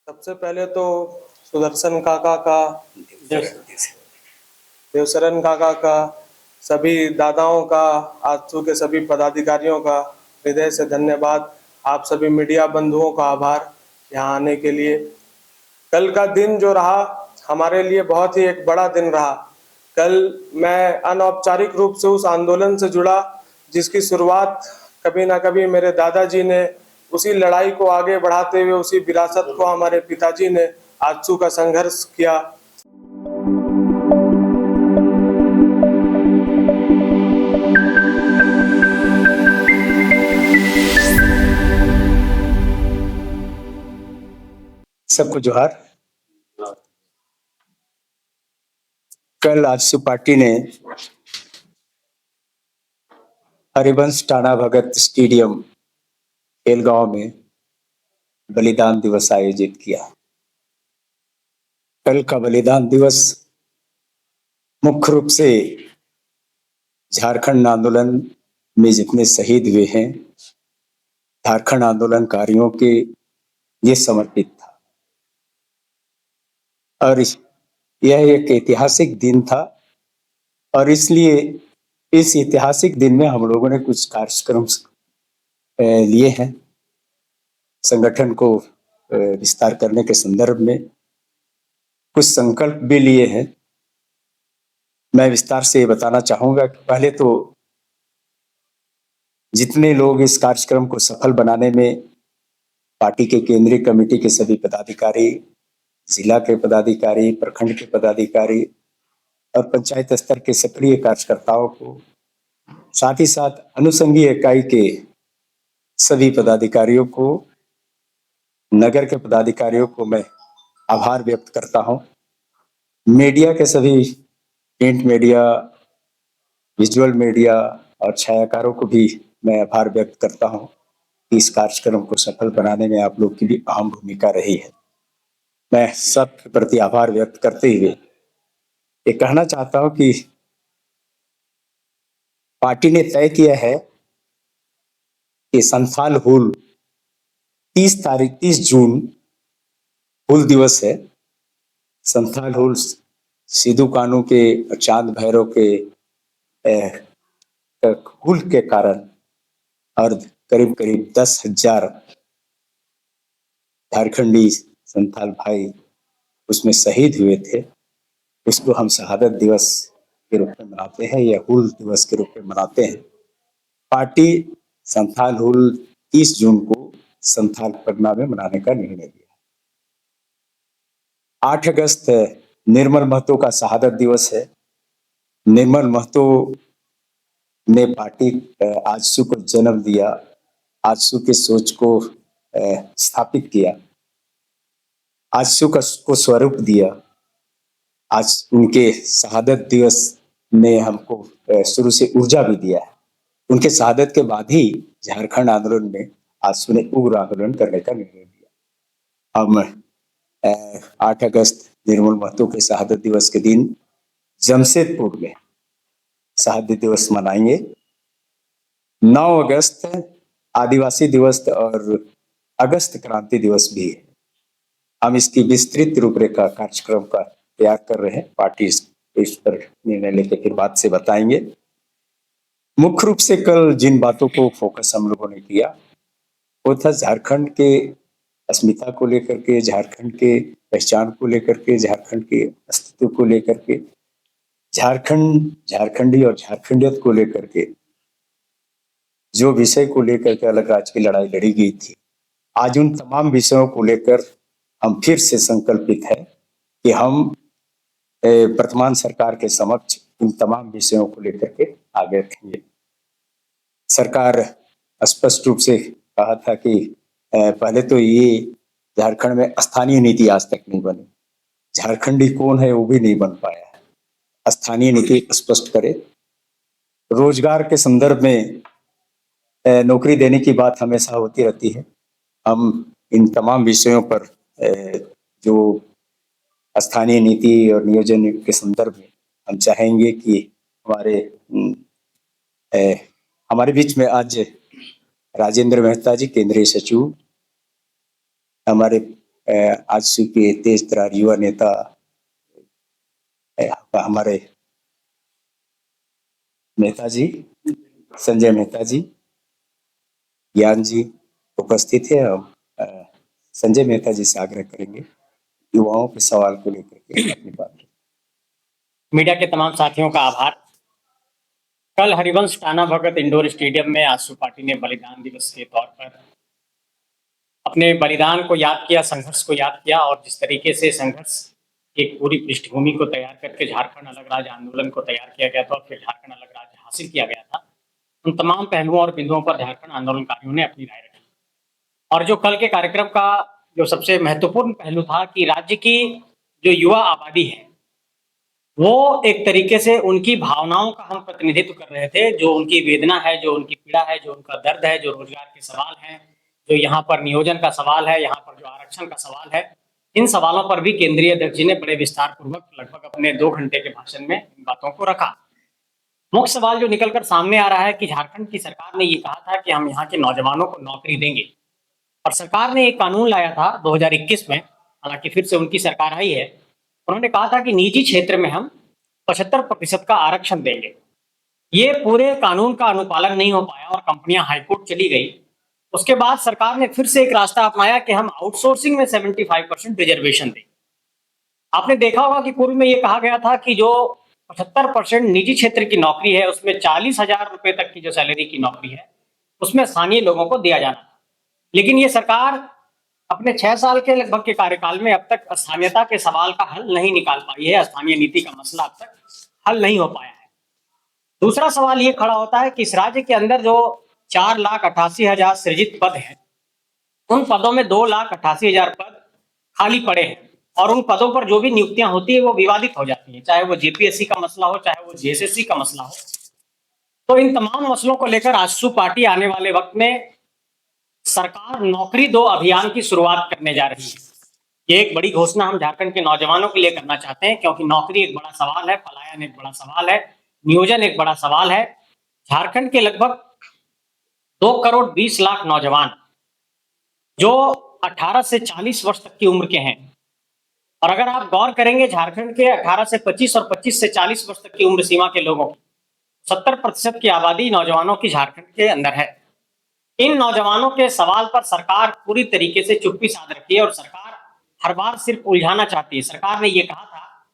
सबसे पहले तो सुदर्शन काका का, देवसरन काका का, सभी दादाओं का, आजसू के सभी पदाधिकारियों का हृदय से धन्यवाद। आप सभी मीडिया बंधुओं का आभार यहाँ आने के लिए। कल का दिन जो रहा हमारे लिए बहुत ही एक बड़ा दिन रहा। कल मैं अनौपचारिक रूप से उस आंदोलन से जुड़ा जिसकी शुरुआत कभी ना कभी मेरे दादाजी ने, उसी लड़ाई को आगे बढ़ाते हुए उसी विरासत को हमारे पिताजी ने आजसू का संघर्ष किया। सबको जोहार। कल आजसू पार्टी ने हरिवंश टाना भगत स्टेडियम खेलगांव में बलिदान दिवस आयोजित किया। कल का बलिदान दिवस मुख्य रूप से झारखंड आंदोलन में जितने शहीद हुए हैं, झारखंड आंदोलनकारियों के ये समर्पित था और यह एक ऐतिहासिक दिन था और इसलिए इस ऐतिहासिक दिन में हम लोगों ने कुछ कार्यक्रम लिए हैं। संगठन को विस्तार करने के संदर्भ में कुछ संकल्प भी लिए हैं। मैं विस्तार से बताना चाहूंगा कि पहले तो जितने लोग इस कार्यक्रम को सफल बनाने में पार्टी के केंद्रीय कमेटी के सभी पदाधिकारी, जिला के पदाधिकारी, प्रखंड के पदाधिकारी और पंचायत स्तर के सक्रिय कार्यकर्ताओं को, साथ ही साथ अनुषंगीय इकाई के सभी पदाधिकारियों को, नगर के पदाधिकारियों को मैं आभार व्यक्त करता हूं। मीडिया के सभी प्रिंट मीडिया, विजुअल मीडिया और छायाकारों को भी मैं आभार व्यक्त करता हूं कि इस कार्यक्रम को सफल बनाने में आप लोग की भी अहम भूमिका रही है। मैं सबके प्रति आभार व्यक्त करते हुए ये कहना चाहता हूं कि पार्टी ने तय किया है कि संथाल हुल 30 जून हुल दिवस है। संथाल हुल सिद्धू कानू के, चांद भैरव के हुल के कारण और करीब करीब 10,000 झारखंडी संथाल भाई उसमें शहीद हुए थे। इसको हम शहादत दिवस के रूप में मनाते हैं या हुल दिवस के रूप में मनाते हैं। पार्टी संथाल हुल 30 जून को संथाल पगना में मनाने का निर्णय लिया। 8 अगस्त निर्मल महतो का शहादत दिवस है। निर्मल महतो ने पार्टी आजसू को जन्म दिया, आजसू के सोच को स्थापित किया, आजसू को स्वरूप दिया। आज उनके शहादत दिवस ने हमको शुरू से ऊर्जा भी दिया है। उनके शहादत के बाद ही झारखंड आंदोलन में आजसू ने उग्र आंदोलन करने का निर्णय लिया। हम 8 अगस्त निर्मल महतो के शहादत दिवस के दिन जमशेदपुर में शहादत दिवस मनाएंगे। 9 अगस्त आदिवासी दिवस और अगस्त क्रांति दिवस भी है। हम इसकी विस्तृत रूपरेखा कार्यक्रम का तैयार कर रहे हैं। पार्टी इस पर निर्णय लेकर फिर बात से बताएंगे। मुख्य रूप से कल जिन बातों को फोकस हम लोगों ने किया वो था झारखंड के अस्मिता को लेकर के, झारखंड के पहचान को लेकर के, झारखंड के अस्तित्व को लेकर के, झारखंड, झारखंडी और झारखंडियत को लेकर के जो विषय को लेकर के अलग राज्य की लड़ाई लड़ी गई थी, आज उन तमाम विषयों को लेकर हम फिर से संकल्पित है कि हम वर्तमान सरकार के समक्ष इन तमाम विषयों को लेकर के आगे रखेंगे। सरकार स्पष्ट रूप से कहा था कि पहले तो ये झारखंड में स्थानीय नीति आज तक नहीं बनी, झारखंडी कौन है वो भी नहीं बन पाया है। स्थानीय नीति स्पष्ट करे। रोजगार के संदर्भ में नौकरी देने की बात हमेशा होती रहती है। हम इन तमाम विषयों पर जो स्थानीय नीति और नियोजन के संदर्भ में हम चाहेंगे कि हमारे बीच में आज राजेंद्र मेहता जी केंद्रीय सचिव, हमारे आजसू के तेज तरार युवा नेता हमारे मेहता जी, संजय मेहता जी, ज्ञान जी उपस्थित है। हम संजय मेहता जी से आग्रह करेंगे युवाओं के सवाल को लेकर के अपनी बात रखें। मीडिया के तमाम साथियों का आभार। कल हरिवंश टाना भगत इंडोर स्टेडियम में आजसू पार्टी ने बलिदान दिवस के तौर पर अपने बलिदान को याद किया, संघर्ष को याद किया और जिस तरीके से संघर्ष की एक पूरी पृष्ठभूमि को तैयार करके झारखंड अलग राज्य आंदोलन को तैयार किया गया था और फिर झारखंड अलग राज्य हासिल किया गया था, उन तमाम पहलुओं और बिंदुओं पर झारखंड आंदोलनकारियों ने अपनी राय रखी। और जो कल के कार्यक्रम का जो सबसे महत्वपूर्ण पहलू था कि राज्य की जो युवा आबादी है वो एक तरीके से उनकी भावनाओं का हम प्रतिनिधित्व कर रहे थे, जो उनकी वेदना है, जो उनकी पीड़ा है, जो उनका दर्द है, जो रोजगार के सवाल हैं, जो यहाँ पर नियोजन का सवाल है, यहाँ पर जो आरक्षण का सवाल है, इन सवालों पर भी केंद्रीय अध्यक्ष जी ने बड़े विस्तार पूर्वक लगभग अपने 2 घंटे के भाषण में इन बातों को रखा। मुख्य सवाल जो निकलकर सामने आ रहा है कि झारखंड की सरकार ने ये कहा था कि हम यहाँ के नौजवानों को नौकरी देंगे और सरकार ने एक कानून लाया था 2021 में, हालांकि फिर से उनकी सरकार आई है। उन्होंने कहा था कि निजी क्षेत्र में हम 75% का आरक्षण देंगे। ये पूरे कानून का अनुपालन नहीं हो पाया और कंपनियां हाईकोर्ट चली गई। उसके बाद सरकार ने फिर से एक रास्ता अपनाया कि हम आउटसोर्सिंग में 75% रिजर्वेशन दें। आपने देखा होगा कि पूर्व में ये कहा गया था कि जो 75% निजी क्षेत्र की नौकरी है उसमें 40,000 रुपए तक की जो सैलरी की नौकरी है उसमें स्थानीय लोगों को दिया जाना था। लेकिन ये सरकार अपने 6 साल के लगभग के कार्यकाल में अब तक स्थानीयता के सवाल का हल नहीं निकाल पाई है। स्थानीय नीति का मसला अब तक हल नहीं हो पाया है। दूसरा सवाल ये खड़ा होता है कि इस राज्य के अंदर जो 4,88,000 सृजित पद हैं, उन पदों में 2,88,000 पद खाली पड़े हैं और उन पदों पर जो भी नियुक्तियां होती है वो विवादित हो जाती है, चाहे वो जेपीएससी का मसला हो, चाहे वो जेएसएससी का मसला हो। तो इन तमाम मसलों को लेकर आजसू पार्टी आने वाले वक्त में सरकार नौकरी दो अभियान की शुरुआत करने जा रही है। ये एक बड़ी घोषणा हम झारखंड के नौजवानों के लिए करना चाहते हैं, क्योंकि नौकरी एक बड़ा सवाल है, पलायन एक बड़ा सवाल है, नियोजन एक बड़ा सवाल है। झारखंड के लगभग 2 करोड़ 20 लाख नौजवान जो 18 से 40 वर्ष तक की उम्र के हैं, और अगर आप गौर करेंगे झारखंड के 18 से 25 और 25 से 40 वर्ष तक की उम्र सीमा के लोगों की 70% की आबादी नौजवानों की झारखंड के अंदर है। इन नौजवानों के सवाल पर सरकार पूरी तरीके से चुप्पी साध रखी है और सरकार हर बार सिर्फ उलझाना चाहती है। सरकार ने ये कहा था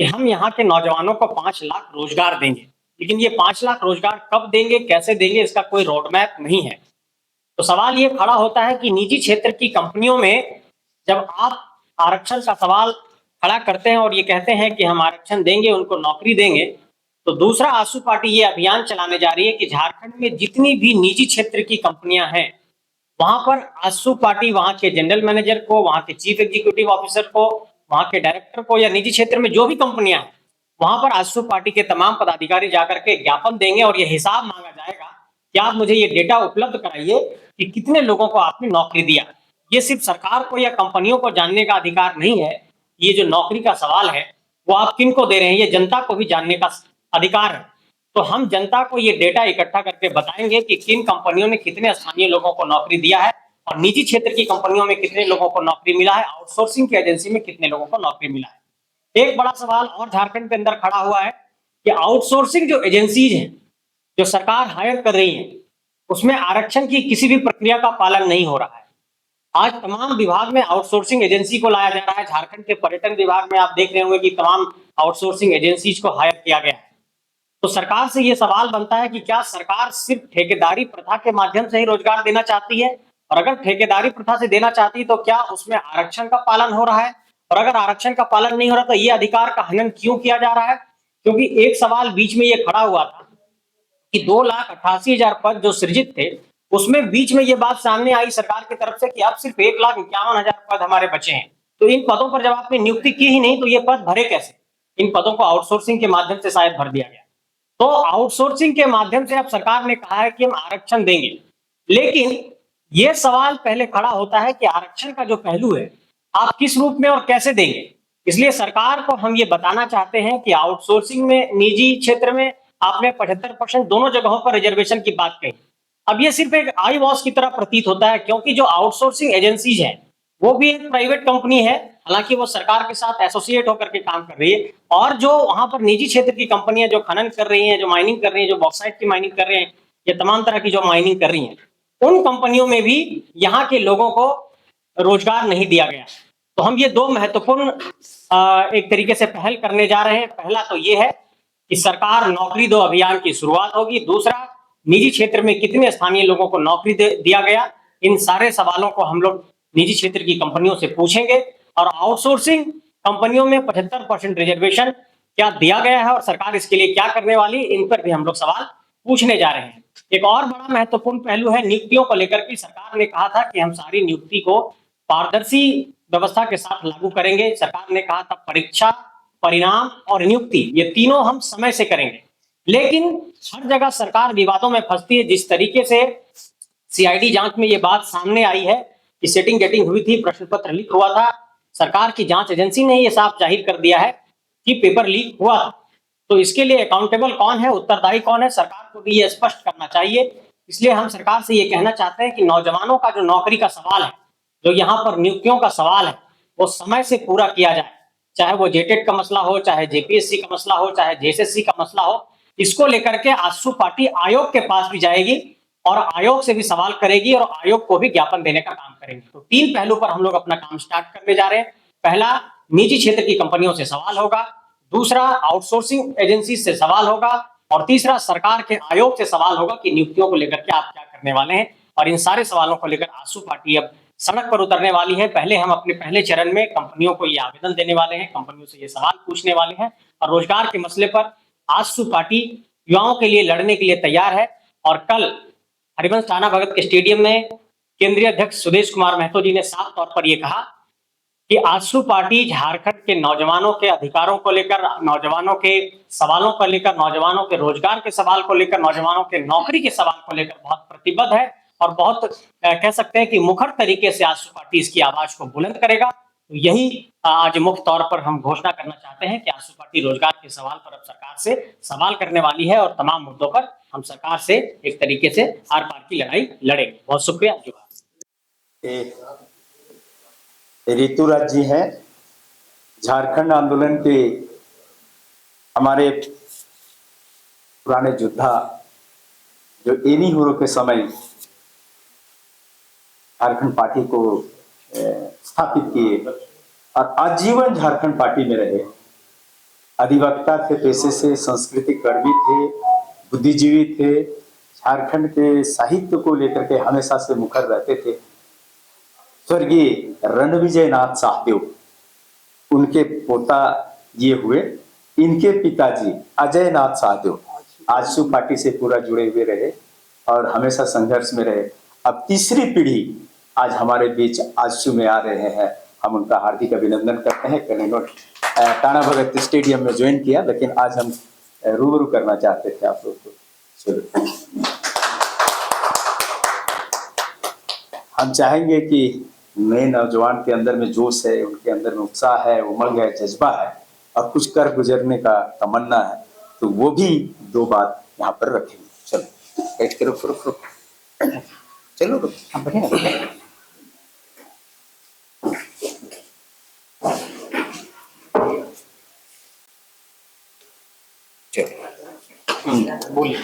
कि हम यहाँ के नौजवानों को 5 लाख रोजगार देंगे, लेकिन ये 5 लाख रोजगार कब देंगे, कैसे देंगे, इसका कोई रोड मैप नहीं है। तो सवाल ये खड़ा होता है कि निजी क्षेत्र की कंपनियों में जब आप आरक्षण का सवाल खड़ा करते हैं और ये कहते हैं कि हम आरक्षण देंगे, उनको नौकरी देंगे, तो दूसरा आजसू पार्टी ये अभियान चलाने जा रही है कि झारखंड में जितनी भी निजी क्षेत्र की कंपनियां हैं वहां पर आजसू पार्टी वहां के जनरल मैनेजर को, वहां के चीफ एग्जीक्यूटिव ऑफिसर को, वहां के डायरेक्टर को, या निजी क्षेत्र में जो भी कंपनियां हैं वहां पर आजसू पार्टी के तमाम पदाधिकारी जाकर के ज्ञापन देंगे और ये हिसाब मांगा जाएगा कि आप मुझे ये डेटा उपलब्ध कराइए कि कितने लोगों को आपने नौकरी दिया। ये सिर्फ सरकार को या कंपनियों को जानने का अधिकार नहीं है, ये जो नौकरी का सवाल है वो आप किन को दे रहे हैं, ये जनता को भी जानने का अधिकार है। तो हम जनता को ये डेटा इकट्ठा करके बताएंगे कि किन कंपनियों ने कितने स्थानीय लोगों को नौकरी दिया है और निजी क्षेत्र की कंपनियों में कितने लोगों को नौकरी मिला है, आउटसोर्सिंग की एजेंसी में कितने लोगों को नौकरी मिला है। एक बड़ा सवाल और झारखंड के अंदर खड़ा हुआ है कि आउटसोर्सिंग जो एजेंसीज हैं जो सरकार हायर कर रही है उसमें आरक्षण की किसी भी प्रक्रिया का पालन नहीं हो रहा है। आज तमाम विभाग में आउटसोर्सिंग एजेंसी को लाया जा रहा है। झारखंड के पर्यटन विभाग में आप देख रहे होंगे कि तमाम आउटसोर्सिंग एजेंसीज को हायर किया गया है। तो सरकार से ये सवाल बनता है कि क्या सरकार सिर्फ ठेकेदारी प्रथा के माध्यम से ही रोजगार देना चाहती है, और अगर ठेकेदारी प्रथा से देना चाहती है तो क्या उसमें आरक्षण का पालन हो रहा है, और अगर आरक्षण का पालन नहीं हो रहा तो ये अधिकार का हनन क्यों किया जा रहा है। क्योंकि एक सवाल बीच में ये खड़ा हुआ था कि 2,88,000 पद जो सृजित थे उसमें बीच में ये बात सामने आई सरकार की तरफ से कि अब सिर्फ 1,51,000 पद हमारे बचे हैं। तो इन पदों पर जब आपने नियुक्ति की ही नहीं तो ये पद भरे कैसे। इन पदों को आउटसोर्सिंग के माध्यम से शायद भर दिया गया। तो आउटसोर्सिंग के माध्यम से अब सरकार ने कहा है कि हम आरक्षण देंगे, लेकिन यह सवाल पहले खड़ा होता है कि आरक्षण का जो पहलू है आप किस रूप में और कैसे देंगे। इसलिए सरकार को हम ये बताना चाहते हैं कि आउटसोर्सिंग में, निजी क्षेत्र में आपने 75% दोनों जगहों पर रिजर्वेशन की बात कही। अब ये सिर्फ एक आई वॉश की तरह प्रतीत होता है, क्योंकि जो आउटसोर्सिंग एजेंसीज हैं वो भी एक प्राइवेट कंपनी है, हालांकि वो सरकार के साथ एसोसिएट होकर के काम कर रही है। और जो वहां पर निजी क्षेत्र की कंपनियां जो खनन कर रही हैं, जो माइनिंग कर रही हैं, जो बॉक्साइट की माइनिंग कर रहे हैं, ये तमाम तरह की जो माइनिंग कर रही हैं, उन कंपनियों में भी यहाँ के लोगों को रोजगार नहीं दिया गया। तो हम ये दो महत्वपूर्ण एक तरीके से पहल करने जा रहे हैं। पहला तो ये है कि सरकार नौकरी दो अभियान की शुरुआत होगी। दूसरा, निजी क्षेत्र में कितने स्थानीय लोगों को नौकरी दिया गया, इन सारे सवालों को हम लोग निजी क्षेत्र की कंपनियों से पूछेंगे। और आउटसोर्सिंग कंपनियों में 75% रिजर्वेशन क्या दिया गया है और सरकार इसके लिए क्या करने वाली, इन पर भी हम लोग सवाल पूछने जा रहे हैं। एक और बड़ा महत्वपूर्ण पहलू है नियुक्तियों को लेकर के। सरकार ने कहा था कि हम सारी नियुक्ति को पारदर्शी व्यवस्था के साथ लागू करेंगे। सरकार ने कहा था परीक्षा, परिणाम और नियुक्ति, ये तीनों हम समय से करेंगे। लेकिन हर जगह सरकार विवादों में फंसती है। जिस तरीके से सीआईडी जांच में ये बात सामने आई है कि सेटिंग गेटिंग हुई थी, प्रश्न पत्र लीक हुआ था, सरकार की जांच एजेंसी ने ये साफ जाहिर कर दिया है कि पेपर लीक हुआ था। तो इसके लिए अकाउंटेबल कौन है, उत्तरदायी कौन है, सरकार को भी ये स्पष्ट करना चाहिए। इसलिए हम सरकार से ये कहना चाहते हैं कि नौजवानों का जो नौकरी का सवाल है, जो यहाँ पर नियुक्तियों का सवाल है, वो समय से पूरा किया जाए। चाहे वो जेटेट का मसला हो, चाहे जेपीएससी का मसला हो, चाहे जेएसएससी का मसला हो, इसको लेकर के आजसू पार्टी आयोग के पास भी जाएगी और आयोग से भी सवाल करेगी और आयोग को भी ज्ञापन देने का काम करेंगे। तो तीन पहलू पर हम लोग अपना काम स्टार्ट करने जा रहे हैं। पहला, निजी क्षेत्र की कंपनियों से सवाल होगा। दूसरा, आउटसोर्सिंग एजेंसी से सवाल होगा। और तीसरा, सरकार के आयोग से सवाल होगा कि नियुक्तियों को लेकर के आप क्या करने वाले हैं। और इन सारे सवालों को लेकर आजसू पार्टी अब सड़क पर उतरने वाली है। पहले हम अपने पहले चरण में कंपनियों को ये आवेदन देने वाले हैं, कंपनियों से ये सवाल पूछने वाले हैं। और रोजगार के मसले पर आजसू पार्टी युवाओं के लिए लड़ने के लिए तैयार है। और कल हरिवंश टाना भगत के स्टेडियम में केंद्रीय अध्यक्ष सुदेश कुमार महतो जी ने साफ तौर पर यह कहा कि आजसू पार्टी झारखंड के नौजवानों के अधिकारों को लेकर, नौजवानों के सवालों को लेकर, नौजवानों के रोजगार के सवाल को लेकर, नौजवानों के नौकरी के सवाल को लेकर बहुत प्रतिबद्ध है और बहुत कह सकते हैं कि मुखर तरीके से आजसू पार्टी इसकी आवाज को बुलंद करेगा। तो यही आज मुख्य तौर पर हम घोषणा करना चाहते हैं कि आजसू पार्टी रोजगार के सवाल पर अब सरकार से सवाल करने वाली है और तमाम मुद्दों पर हम सरकार से एक तरीके से आर पार की लड़ाई लड़ेंगे। बहुत शुक्रिया। ऋतुराज जी हैं, झारखंड आंदोलन के हमारे पुराने योद्धा, जो एनी हुरो के समय झारखंड पार्टी को स्थापित किए और आजीवन झारखंड पार्टी में रहे। अधिवक्ता थे पेशे से, सांस्कृतिक कर्मी थे, बुद्धिजीवी थे, झारखंड के साहित्य को लेकर के हमेशा से मुखर रहते थे। स्वर्गीय रणविजय नाथ साहदेव, उनके पोता ये हुए। इनके पिताजी अजय नाथ साहदेव आजसू पार्टी से पूरा जुड़े हुए रहे और हमेशा संघर्ष में रहे। अब तीसरी पीढ़ी आज हमारे बीच आजसू में आ रहे हैं, हम उनका हार्दिक अभिनंदन करते हैं। कल इन्होंने टाना भगत स्टेडियम में ज्वाइन किया, लेकिन आज हम रूबरू करना चाहते थे आप लोग को। चलो, हम चाहेंगे कि नए नौजवान के अंदर में जोश है, उनके अंदर में उत्साह है, उमंग है, जज्बा है और कुछ कर गुजरने का तमन्ना है, तो वो भी दो बात यहाँ पर रखेंगे। चलो बैठ के रुक चलो रुक, हम बढ़िया बोलिए।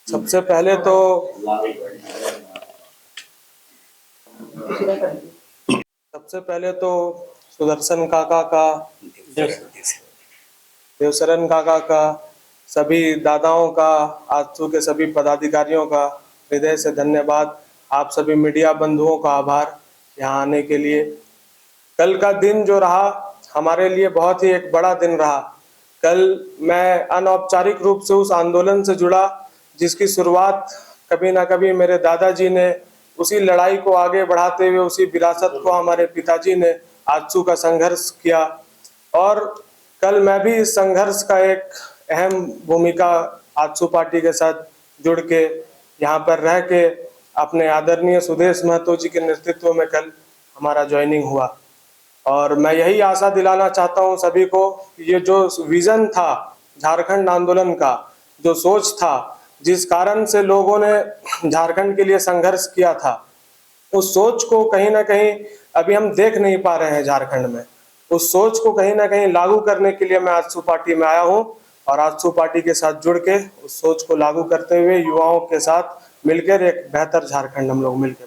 सबसे पहले तो सुदर्शन काका का, देवशरण काका का, सभी दादाओं का, आजसू के सभी पदाधिकारियों का हृदय से धन्यवाद। आप सभी मीडिया बंधुओं का आभार यहाँ आने के लिए। कल का दिन जो रहा हमारे लिए बहुत ही एक बड़ा दिन रहा। कल मैं अनौपचारिक रूप से उस आंदोलन से जुड़ा जिसकी शुरुआत कभी ना कभी मेरे दादाजी ने, उसी लड़ाई को आगे बढ़ाते हुए उसी विरासत को हमारे पिताजी ने आजसू का संघर्ष किया। और कल मैं भी इस संघर्ष का एक अहम भूमिका आजसू पार्टी के साथ जुड़ के यहाँ पर रह के अपने आदरणीय सुदेश महतो जी के नेतृत्व में कल हमारा ज्वाइनिंग हुआ। और मैं यही आशा दिलाना चाहता हूँ सभी को, ये जो विजन था झारखंड आंदोलन का, जो सोच था, जिस कारण से लोगों ने झारखंड के लिए संघर्ष किया था, उस सोच को कहीं ना कहीं अभी हम देख नहीं पा रहे हैं झारखंड में। उस सोच को कहीं ना कहीं लागू करने के लिए मैं आजसू पार्टी में आया हूं और आजसू पार्टी के साथ जुड़ के उस सोच को लागू करते हुए युवाओं के साथ मिलकर एक बेहतर झारखंड हम लोग मिलकर